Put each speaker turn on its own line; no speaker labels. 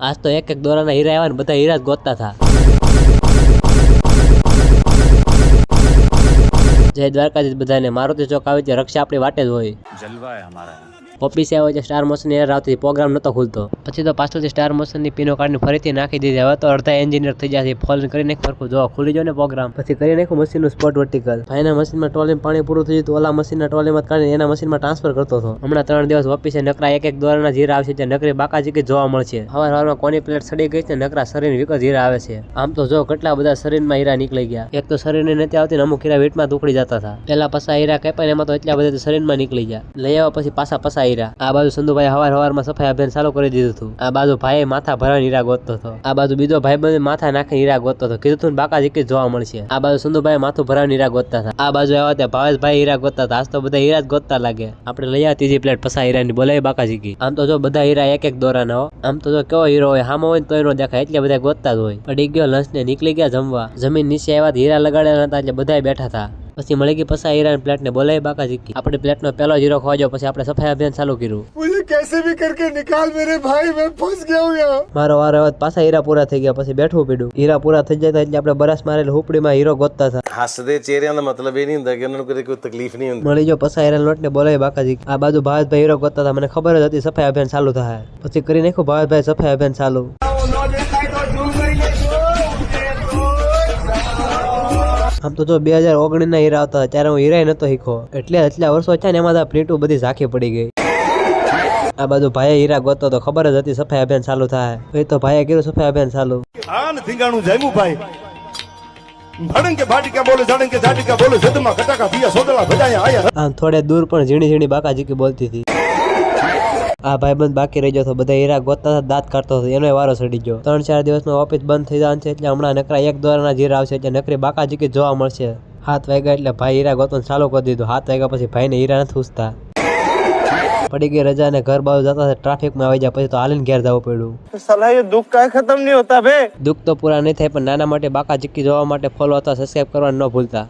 આજ તો એક દોરાના હીરા આવ્યા ને બધા હીરા જ ગોતતા હતા. જય દ્વારકાધીશ બધાને. મારુતિ ચોક આવે છે, રક્ષા આપણી વાટે જ હોય.
જલવા હે હમારા.
ઓફિસે આવે છે, સ્ટાર મોશન એર આવતી, પ્રોગ્રામ નતો ખુલતો. પછી તો પાછળથી સ્ટાર મોશન ની પીનો કાઢીને ફરીથી નાખી દીધી. હવે તો અડધા એન્જિનિયર થઈ જશે. ફોન કરીને ફરખું જો ખુલી જો ને પ્રોગ્રામ. પછી કરી નાખ્યું મશીન નું સ્પોટ વર્ટિકલ. ભાઈના મશીનમાં ટ્રોલીમાં પાણી પૂરું થયું તો ઓલા મશીનના ટ્રોલીમાં કાઢીને એના મશીનમાં ટ્રાન્સફર કરતો હતો. હમણાં 3 દિવસ ઓફિસે નકરા એક દોરાના જીરા આવશે, જે નકરી બાકાજી કે જોવા મળશે. હવારમાં કોની પ્લેટ સડી ગઈ છે, નકરા શરીર વિકત હીરા આવે છે. આમ તો જો કેટલા બધા શરીરમાં હીરા નીકળી ગયા. એક તો શરીરની નથી આવતી, અમુક હીરા વીટમાં દુખડી જતા હતા. પેલા પસા હીરા કાપ્યા એમાં તો એટલા બધા શરીરમાં નીકળી ગયા. લઈ આવ્યા પછી પાછા પસા હીરા. આ બાજુ સંધુભાઈ હવારમાં સફાઈ અભિયાન ચાલુ કરી દીધું હતું. આ બાજુ ભાઈ માથા ભરાવીને હીરા ગોતતો હતો. આ બાજુ બીજો ભાઈ બંધ માથા નાખીને હીરા ગોતતો હતો. કીધું તું બાકાજી કે જોવા મળશે. આ બાજુ સંધુભાઈ માથું ભરાવીને હીરા ગોતતા હતા. આ બાજુ આવ્યા ત્યાં ભાવેશભાઈ હીરા ગોતતા હતા. આજ તો બધા હીરા જ ગોતતા લાગે. આપણે લઈ આવ્યા ત્રીજી પ્લેટ પસા હીરાની, બોલાય બાકાજી કી. આમ તો જો બધા હીરા એક દોરાના હો. આમ તો જો કેવો હીરો હોય, હામો હોય તો એનો દેખાય, એટલે બધા ગોતતા જ હોય. પડી ગયો લંચ ને નીકળી ગયા જમવા. જમીન નીચે આવ્યા હીરા લગાડેલા હતા, એટલે બધા બેઠા હતા. પછી મળી ગઈ પસા હીરા પ્લેટ ને બોલાય બાકાજી કી. આપણી પ્લેટ નો પહેલો હીરો ખવાજો. પછી આપણે સફાઈ અભિયાન ચાલુ કર્યું.
मुझे कैसे भी करके निकाल मेरे भाई, मैं फंस गया हूँ यहाँ.
મારો વારો આવ્યો, પાછા હીરા પૂરા થઈ ગયા. પછી બેઠવું પડ્યું. હીરા પૂરા થઈ જાય એટલે આપણે બરસ મારેલ હુપડીમાં હીરો ગોતતા હતા.
હસદે ચહેરાનો મતલબ એ નહીં ਹੁੰਦਾ કે એનું કોઈ તકલીફ નહીં ਹੁੰਦੀ.
મળી જો પસા હીરા લોટ ને બોલાય બાકાજી. આ બાજુ ભાવેશભાઈ હીરો ગોતતા હતા. મને ખબર જ હતી સફાઈ અભિયાન ચાલુ થાય. પછી કરી નાખ્યું ભાવેશભાઈ સફાઈ અભિયાન ચાલુ. આમ તો જો 2019 ના હીરા આવતા ત્યારે હું હીરા નતો શીખો, એટલે એટલા વર્ષો છે ને એમાં પ્લેટો બધી ઝાંખી પડી ગઈ. આ બાજુ ભાઈ હીરા ગોતતો તો ખબર જ હતી સફાઈ અભિયાન ચાલુ થાય. એ તો ભાઈએ કર્યું સફાઈ અભિયાન ચાલુ.
આન થીંગાણું જામ્યું ભાઈ. ભડંકે ભાટિકા બોલે, જાડંકે જાટિકા બોલે, જદમાં કટાકા પિયા સોદલા ભજાયા આયા.
આમ થોડે દૂર પણ ઝીણી ઝીણી બાકાજી કી બોલતી હતી. આ ભાઈબંધ બાકી રહી ગયો હતો. બધા હીરા ગોતતા હતા, દાંત કાઢતો હતો. એનો વારો સડી ગયો. 3-4 દિવસમાં ઓફિસ બંધ થઈ જવાનું છે, એટલે હમણાં નકરા એક દોરાના જીરા આવશે, એટલે નકરી બાકાજી કી જોવા મળશે. 7 વાગ્યા એટલે ભાઈ હીરા ગોતવાનું ચાલુ કરી દીધું. 7 વાગ્યા પછી ભાઈને હીરા નથી ઉસતા. પડી ગઈ રજા ને ઘર બાજુ જતા ટ્રાફિકમાં આવી જાય. પછી તો હાલીને ઘેર જવું પડ્યું.
साला ये दुख का खत्म नहीं होता बे.
દુઃખ તો પૂરા નહીં થાય, પણ નાના માટે બાકાજી કી જોવા માટે ફોલો અથવા સબસ્ક્રાઇબ કરવાનું ન ભૂલતા.